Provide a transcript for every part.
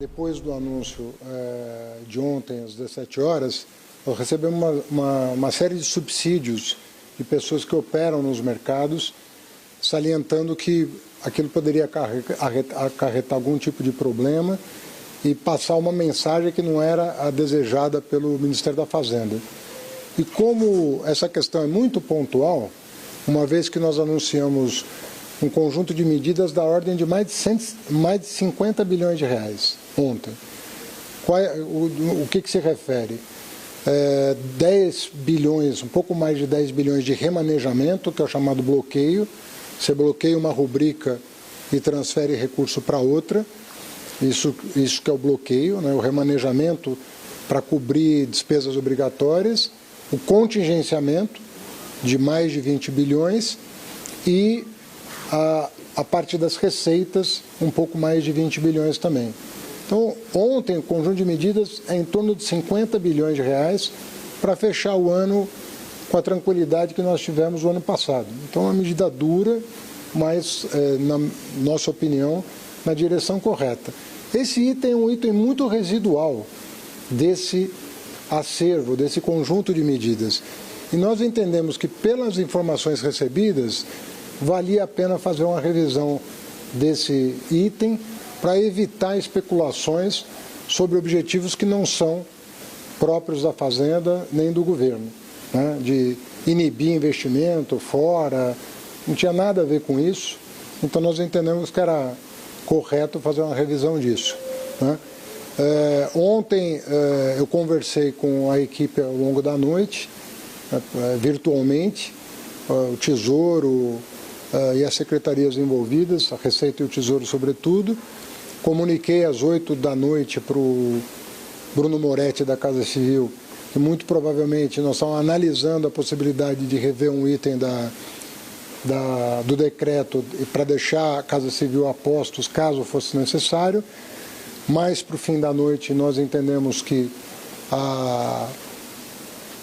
Depois do anúncio de ontem, às 17 horas, nós recebemos uma série de subsídios de pessoas que operam nos mercados, salientando que aquilo poderia acarretar algum tipo de problema e passar uma mensagem que não era a desejada pelo Ministério da Fazenda. E como essa questão é muito pontual, uma vez que nós anunciamos um conjunto de medidas da ordem de mais de 50 bilhões de reais ontem. O que se refere? 10 bilhões, um pouco mais de 10 bilhões de remanejamento, que é o chamado bloqueio. Você bloqueia uma rubrica e transfere recurso para outra. Isso que é o bloqueio, né? O remanejamento para cobrir despesas obrigatórias, o contingenciamento de mais de 20 bilhões e a parte das receitas, um pouco mais de 20 bilhões também. Então, ontem, o conjunto de medidas é em torno de 50 bilhões de reais para fechar o ano com a tranquilidade que nós tivemos o ano passado. Então, é uma medida dura, mas, na nossa opinião, na direção correta. Esse item é um item muito residual desse acervo, desse conjunto de medidas. E nós entendemos que, pelas informações recebidas, valia a pena fazer uma revisão desse item para evitar especulações sobre objetivos que não são próprios da Fazenda nem do governo, né? De inibir investimento fora, não tinha nada a ver com isso, então nós entendemos que era correto fazer uma revisão disso, né? Ontem eu conversei com a equipe ao longo da noite, virtualmente, o Tesouro e as secretarias envolvidas, a Receita e o Tesouro sobretudo. Comuniquei às 8 da noite para o Bruno Moretti da Casa Civil que muito provavelmente nós estamos analisando a possibilidade de rever um item do decreto para deixar a Casa Civil a postos caso fosse necessário, mas para o fim da noite nós entendemos que a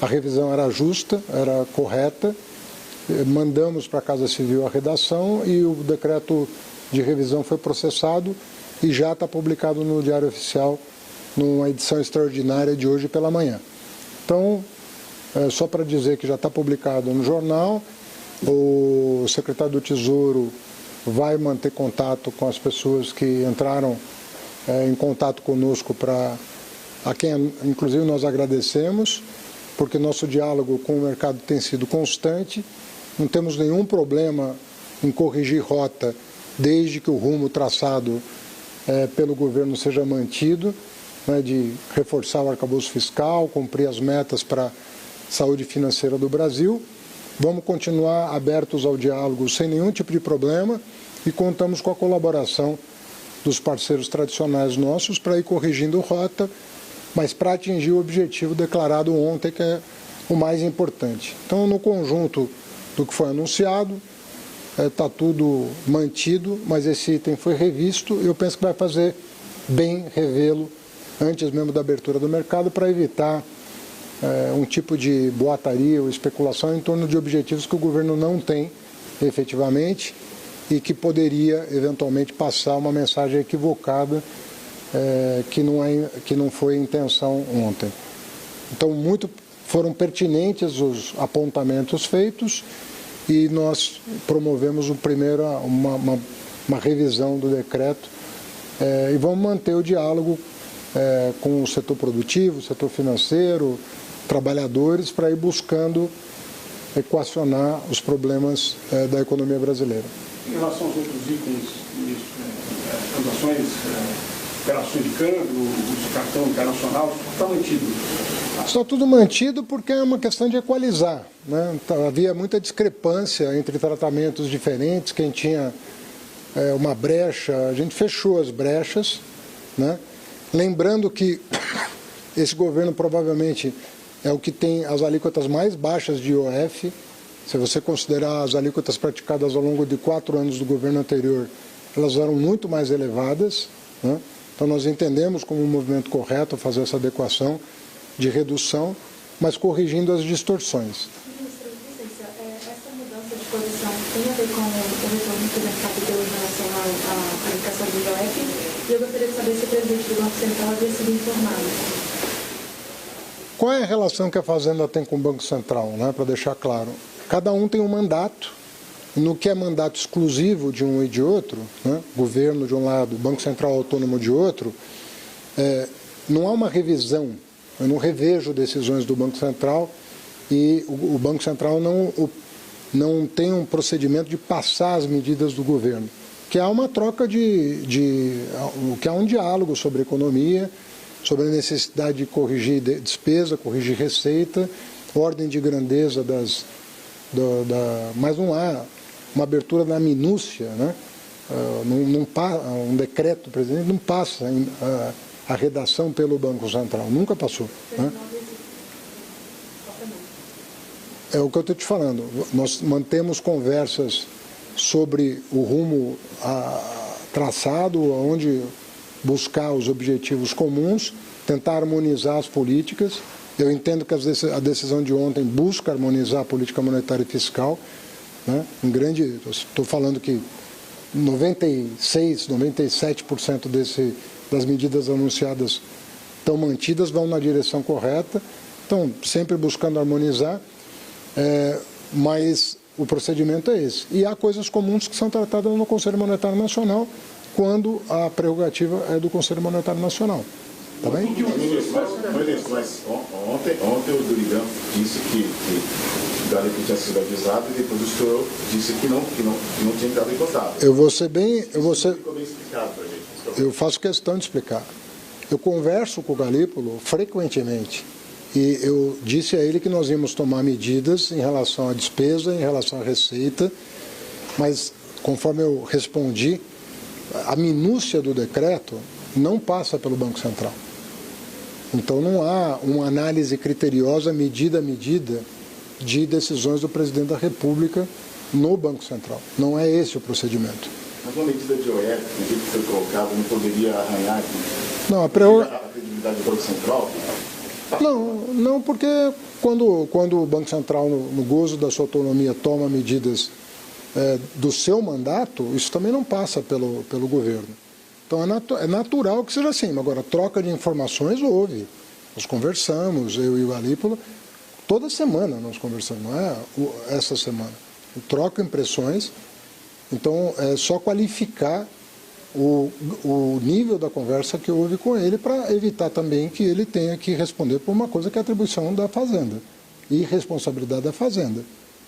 revisão era justa, era correta, mandamos para a Casa Civil a redação e o decreto de revisão foi processado e já está publicado no Diário Oficial, numa edição extraordinária de hoje pela manhã. Então, só para dizer que já está publicado no jornal, o secretário do Tesouro vai manter contato com as pessoas que entraram em contato conosco, a quem inclusive nós agradecemos, porque nosso diálogo com o mercado tem sido constante, não temos nenhum problema em corrigir rota, desde que o rumo traçado pelo governo seja mantido, né, de reforçar o arcabouço fiscal, cumprir as metas para a saúde financeira do Brasil. Vamos continuar abertos ao diálogo sem nenhum tipo de problema e contamos com a colaboração dos parceiros tradicionais nossos para ir corrigindo rota, mas para atingir o objetivo declarado ontem, que é o mais importante. Então, no conjunto do que foi anunciado, está tudo mantido, mas esse item foi revisto e eu penso que vai fazer bem revê-lo antes mesmo da abertura do mercado para evitar um tipo de boataria ou especulação em torno de objetivos que o governo não tem efetivamente e que poderia eventualmente passar uma mensagem equivocada que não foi a intenção ontem. Então, foram pertinentes os apontamentos feitos e nós promovemos uma revisão do decreto e vamos manter o diálogo com o setor produtivo, o setor financeiro, trabalhadores, para ir buscando equacionar os problemas da economia brasileira. Em relação aos outros itens, transações, operações de câmbio, uso de cartão internacional, está mantido? Está tudo mantido porque é uma questão de equalizar, né? Havia muita discrepância entre tratamentos diferentes, quem tinha uma brecha, a gente fechou as brechas, né? Lembrando que esse governo provavelmente é o que tem as alíquotas mais baixas de IOF. Se você considerar as alíquotas praticadas ao longo de 4 anos do governo anterior, elas eram muito mais elevadas, né? Então nós entendemos como um movimento correto fazer essa adequação de redução, mas corrigindo as distorções. Ministro, licença, essa mudança de posição tem a ver com o retorno que o mercado deu em relação à aplicação do IOF? E eu gostaria de saber se o presidente do Banco Central havia sido informado. Qual é a relação que a Fazenda tem com o Banco Central, né? Para deixar claro? Cada um tem um mandato, e no que é mandato exclusivo de um e de outro, né? Governo de um lado, Banco Central autônomo de outro, não há uma revisão. Eu não revejo decisões do Banco Central e o Banco Central não tem um procedimento de passar as medidas do governo. Que há uma troca que há um diálogo sobre economia, sobre a necessidade de corrigir despesa, corrigir receita, ordem de grandeza mas não há uma abertura na minúcia, né? Um decreto do presidente não passa a redação pelo Banco Central, nunca passou, né? É o que eu estou te falando. Nós mantemos conversas sobre o rumo traçado, onde buscar os objetivos comuns, tentar harmonizar as políticas. Eu entendo que a decisão de ontem busca harmonizar a política monetária e fiscal, né? Estou falando que 96%, 97% das medidas anunciadas estão mantidas, vão na direção correta, estão sempre buscando harmonizar, mas o procedimento é esse. E há coisas comuns que são tratadas no Conselho Monetário Nacional, quando a prerrogativa é do Conselho Monetário Nacional. Tá bem? Mas ontem o Durigão disse que o Galípolo tinha sido avisado e depois o senhor disse que não tinha dado encostado. Ficou bem explicado para a gente. Eu faço questão de explicar. Eu converso com o Galípolo frequentemente e eu disse a ele que nós íamos tomar medidas em relação à despesa, em relação à receita, mas conforme eu respondi, a minúcia do decreto não passa pelo Banco Central. Então não há uma análise criteriosa, medida a medida, de decisões do presidente da República no Banco Central. Não é esse o procedimento. Mas uma medida de OEF, do jeito que foi colocado, não poderia arranhar a credibilidade do Banco Central? Não, porque quando o Banco Central, no gozo da sua autonomia, toma medidas do seu mandato, isso também não passa pelo governo. Então é natural que seja assim. Agora, troca de informações houve. Nós conversamos, eu e o Galípolo, toda semana nós conversamos, não é essa semana. Troca impressões, então é só qualificar o nível da conversa que houve com ele para evitar também que ele tenha que responder por uma coisa que é atribuição da Fazenda e responsabilidade da Fazenda.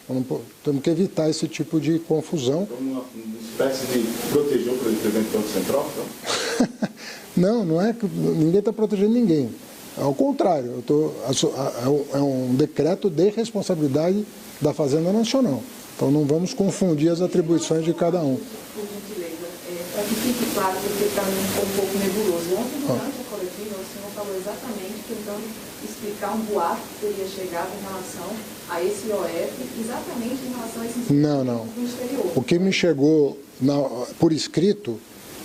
Então, temos que evitar esse tipo de confusão. Então, uma espécie de proteger o presidente do Banco Central? Então? Não é que ninguém está protegendo ninguém. Ao contrário, é um decreto de responsabilidade da Fazenda Nacional. Então não vamos confundir as atribuições de cada um. Por gentileza, para que fique claro, porque para mim ficou um pouco nebuloso. Ontem, durante a coletiva, o senhor falou exatamente tentando explicar um boato que teria chegado em relação a esse IOF, exatamente em relação a esses Não. do exterior. O que me chegou por escrito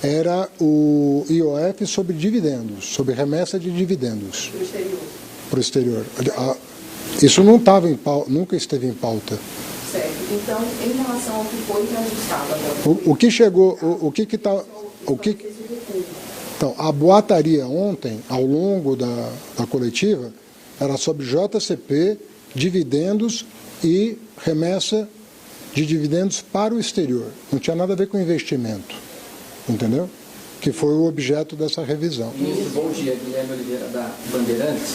era o IOF sobre dividendos, sobre remessa de dividendos. Do exterior. Para o exterior. Isso não estava nunca esteve em pauta. Certo. Então, em relação ao que foi reajustado agora. O que chegou, Então, a boataria ontem, ao longo da coletiva, era sobre JCP, dividendos e remessa de dividendos para o exterior. Não tinha nada a ver com investimento, entendeu? Que foi o objeto dessa revisão. Ministro, bom dia. Guilherme Oliveira, da Bandeirantes.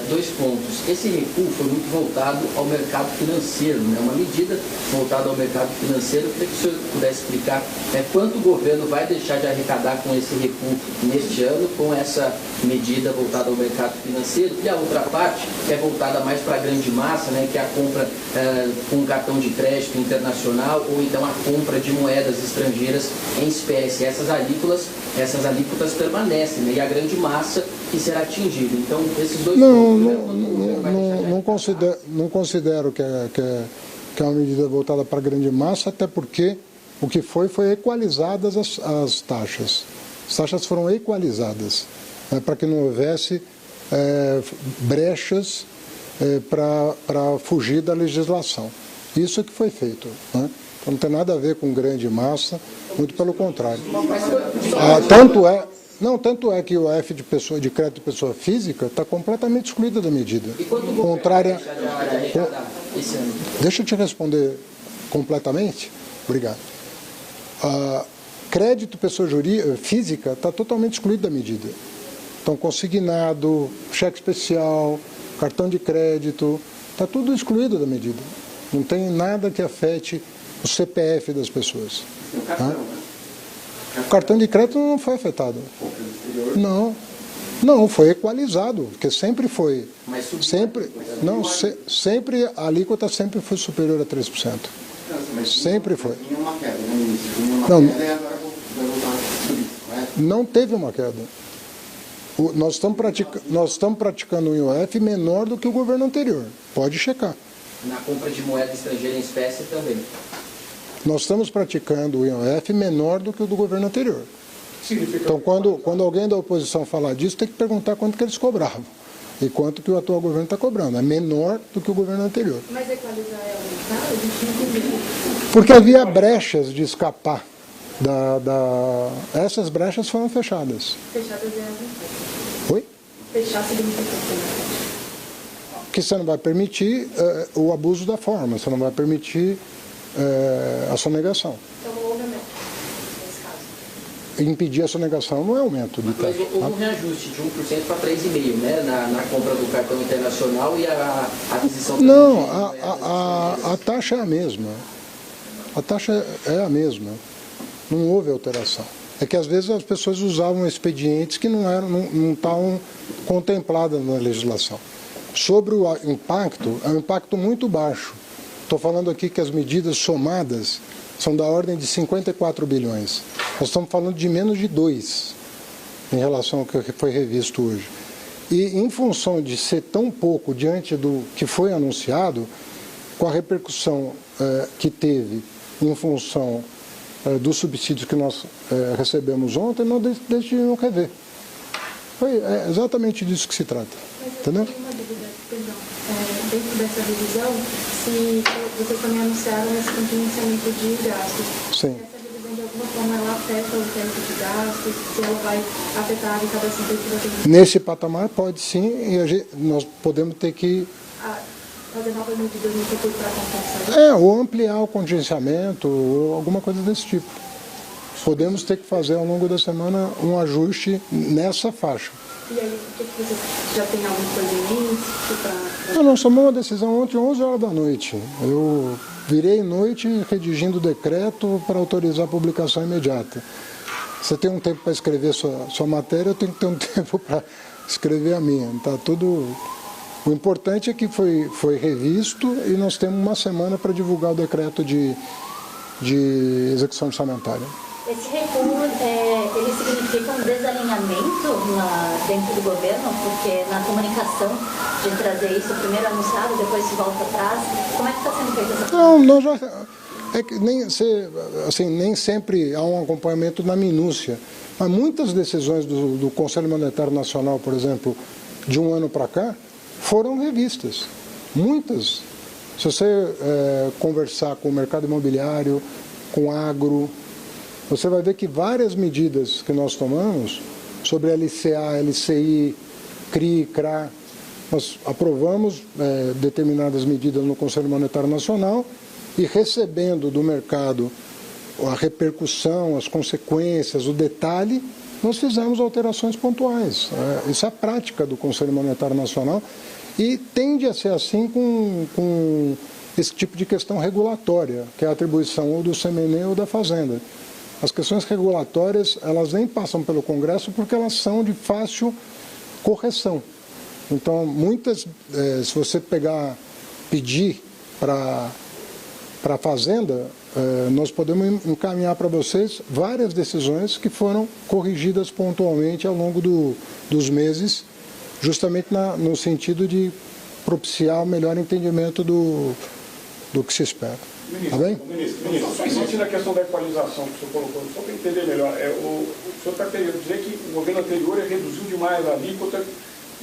2 pontos. Esse recuo foi muito voltado ao mercado financeiro, né? Uma medida voltada ao mercado financeiro. Eu queria que o senhor pudesse explicar quanto o governo vai deixar de arrecadar com esse recuo neste ano, com essa medida voltada ao mercado financeiro. E a outra parte é voltada mais para a grande massa, né? Que é a compra com cartão de crédito internacional ou então a compra de moedas estrangeiras em espécie. Essas alíquotas permanecem, né? E a grande massa que será atingida. Então, esses dois pontos... Não considero que é uma medida voltada para a grande massa, até porque o que foi equalizadas as taxas. As taxas foram equalizadas, né, para que não houvesse brechas para fugir da legislação. Isso é que foi feito, né? Então, não tem nada a ver com grande massa, muito pelo contrário. Não, tanto é que o IOF de crédito de pessoa física está completamente excluído da medida. E quanto o contrária. Esse ano? Deixa eu te responder completamente. Obrigado. Crédito pessoa física está totalmente excluído da medida. Então, consignado, cheque especial, cartão de crédito, está tudo excluído da medida. Não tem nada que afete o CPF das pessoas. O cartão de crédito não foi afetado. Não, foi equalizado, porque sempre foi. Mas subiu, sempre, não, sempre a alíquota sempre foi superior a 3%. Sempre foi. Tinha uma queda, né? Tinha uma Não. queda e agora vai voltar a subir, correto? Não teve uma queda. Nós estamos praticando um IOF menor do que o governo anterior. Pode checar. Na compra de moeda estrangeira em espécie também. Nós estamos praticando o IOF menor do que o do governo anterior. Significa Então, quando alguém da oposição falar disso, tem que perguntar quanto que eles cobravam e quanto que o atual governo está cobrando. É menor do que o governo anterior. Mas equalizar é aumentar? A gente não entendeu. Porque havia brechas de escapar. Essas brechas foram fechadas. Fechadas é aumentar. Oi? Fechar significa aumentar. Que você não vai permitir o abuso da forma, você não vai permitir a sonegação. Então não houve aumento nesse caso. Impedir a sonegação não é aumento de Mas taxa. houve um reajuste de 1% para 3,5%, né? Na compra do cartão internacional e a aquisição... Não, também de a taxa é a mesma. A taxa é a mesma. Não houve alteração. É que às vezes as pessoas usavam expedientes que não estavam contempladas na legislação. Sobre o impacto, é um impacto muito baixo. Estou falando aqui que as medidas somadas são da ordem de 54 bilhões. Nós estamos falando de menos de 2 em relação ao que foi revisto hoje. E em função de ser tão pouco diante do que foi anunciado, com a repercussão que teve em função dos subsídios que nós recebemos ontem, nós decidimos rever. Foi exatamente disso que se trata. Entendeu? Eu tenho uma dúvida, perdão. Dentro dessa revisão, se vocês também anunciaram esse contingenciamento de gastos. Sim. Essa revisão, de alguma forma, ela afeta o teto de gastos? Se ela vai afetar a arrecadação que vocês têm? Nesse patamar, pode sim, e nós podemos ter que Fazer novas medidas no futuro para compensar? ou ampliar o contingenciamento, ou alguma coisa desse tipo. Podemos ter que fazer ao longo da semana um ajuste nessa faixa. E aí, o que vocês já tem alguma coisa em mente? Nós tomamos uma decisão ontem, 11 horas da noite. Eu virei noite redigindo o decreto para autorizar a publicação imediata. Você tem um tempo para escrever sua matéria, eu tenho que ter um tempo para escrever a minha. Tá tudo... O importante é que foi revisto e nós temos uma semana para divulgar o decreto de execução orçamentária. Esse recuo, ele significa um desalinhamento dentro do governo, porque na comunicação de trazer isso primeiro anunciado, depois se volta atrás, como é que está sendo feita essa Não, nós já... É que nem sempre há um acompanhamento na minúcia, mas muitas decisões do Conselho Monetário Nacional, por exemplo, de um ano para cá, foram revistas. Muitas. Se você conversar com o mercado imobiliário, com o agro, você vai ver que várias medidas que nós tomamos sobre LCA, LCI, CRI, CRA, nós aprovamos determinadas medidas no Conselho Monetário Nacional e recebendo do mercado a repercussão, as consequências, o detalhe, nós fizemos alterações pontuais. Isso é a prática do Conselho Monetário Nacional e tende a ser assim com esse tipo de questão regulatória, que é a atribuição ou do CMN ou da Fazenda. As questões regulatórias, elas nem passam pelo Congresso porque elas são de fácil correção. Então, muitas, se você pedir para a Fazenda, nós podemos encaminhar para vocês várias decisões que foram corrigidas pontualmente ao longo dos meses, justamente no sentido de propiciar o melhor entendimento do que se espera. Tá bem? Ministro, só insistindo na questão da equalização que o senhor colocou, só para entender melhor, o senhor está querendo dizer que o governo anterior reduziu demais a alíquota?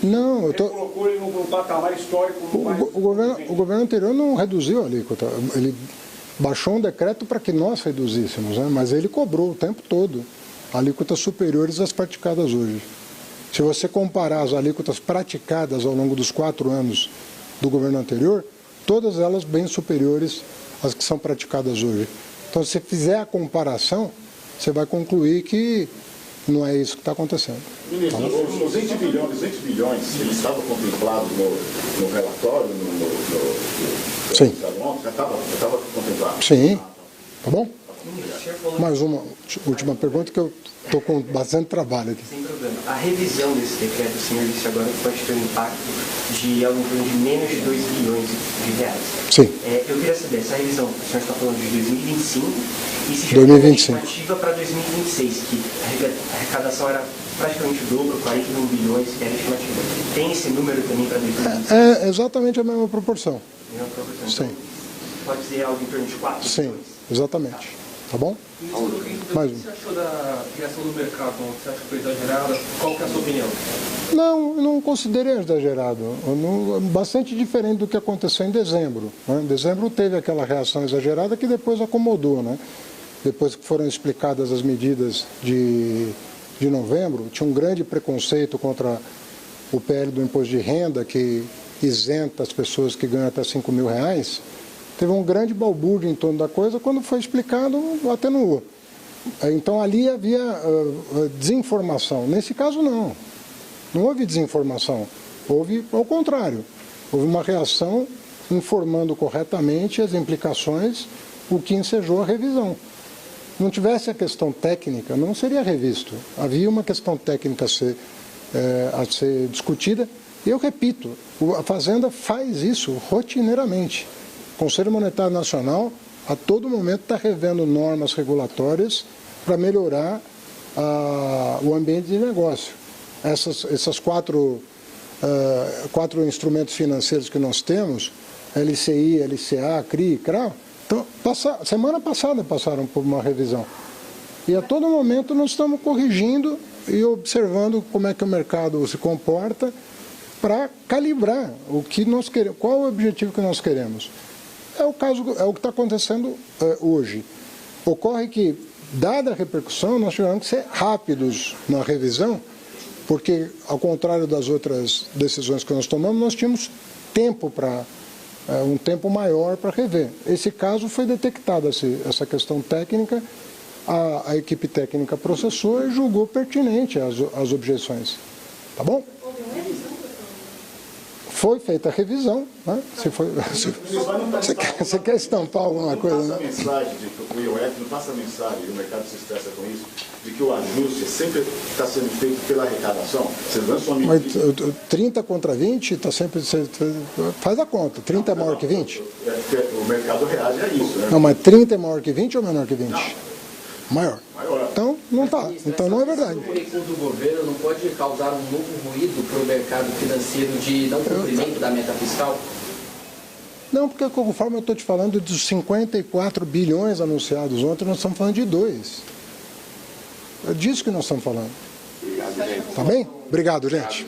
Não, colocou ele num patamar histórico. O governo anterior não reduziu a alíquota. Ele baixou um decreto para que nós reduzíssemos, né? Mas ele cobrou o tempo todo. alíquotas superiores às praticadas hoje. Se você comparar as alíquotas praticadas ao longo dos 4 anos do governo anterior, todas elas bem superiores às que são praticadas hoje. Então, se você fizer a comparação, você vai concluir que não é isso que está acontecendo. Ministro, os 20 bilhões, eles estavam contemplados no relatório, Sim. Já estava contemplado? Sim. Tá bom? Mais uma última pergunta, que eu estou com bastante trabalho aqui. Sem problema. A revisão desse decreto, o senhor disse agora que pode ter um impacto de algo em torno de menos de 2 bilhões de reais. Sim. Eu queria saber, essa revisão, o senhor está falando de 2025, e se já 2025. tem uma estimativa para 2026, que a arrecadação era praticamente o dobro, 41 bilhões, que era a estimativa. Tem esse número também para 2026? É exatamente a mesma proporção. Mesma proporção. Sim. Pode ser algo em torno de 4 Sim, bilhões? exatamente. Tá bom? Mais um. O que você achou da criação do mercado? Você acha que foi exagerada? Qual que é a sua opinião? Não, não considerei exagerado. Bastante diferente do que aconteceu em dezembro. Né? Em dezembro teve aquela reação exagerada que depois acomodou. Né? Depois que foram explicadas as medidas de novembro, tinha um grande preconceito contra o PL do imposto de renda, que isenta as pessoas que ganham até R$5 mil. Teve um grande balbúrdio em torno da coisa, quando foi explicado, atenuou. Então, ali havia desinformação. Nesse caso, não. Não houve desinformação. Houve, ao contrário, houve uma reação informando corretamente as implicações, o que ensejou a revisão. Não tivesse a questão técnica, não seria revisto. Havia uma questão técnica a ser discutida. E eu repito, a Fazenda faz isso rotineiramente. O Conselho Monetário Nacional, a todo momento, está revendo normas regulatórias para melhorar o ambiente de negócio. Essas quatro instrumentos financeiros que nós temos, LCI, LCA, CRI e CRA, então, semana passada passaram por uma revisão. E a todo momento nós estamos corrigindo e observando como é que o mercado se comporta para calibrar o que nós queremos, qual é o objetivo que nós queremos. É o que está acontecendo hoje. Ocorre que, dada a repercussão, nós tivemos que ser rápidos na revisão, porque, ao contrário das outras decisões que nós tomamos, nós tínhamos tempo um tempo maior para rever. Esse caso foi detectada essa questão técnica, a equipe técnica processou e julgou pertinente as objeções. Tá bom? Foi feita a revisão, né? Você quer estampar alguma coisa? Não passa a mensagem, o IOF não passa a mensagem, e o mercado se estressa com isso, de que o ajuste sempre está sendo feito pela arrecadação. Você lança uma medida... Mas 30 contra 20 está sempre... Faz a conta, 30 é maior que 20? O mercado reage a isso, né? Não, mas 30 é maior que 20 ou menor que 20? Não. Maior. Então, não está. Então, não é verdade. O recurso do governo não pode causar um novo ruído para o mercado financeiro de não cumprimento da meta fiscal? Não, porque conforme eu estou te falando dos 54 bilhões anunciados ontem, nós estamos falando de 2. É disso que nós estamos falando. Tá bem? Obrigado, gente.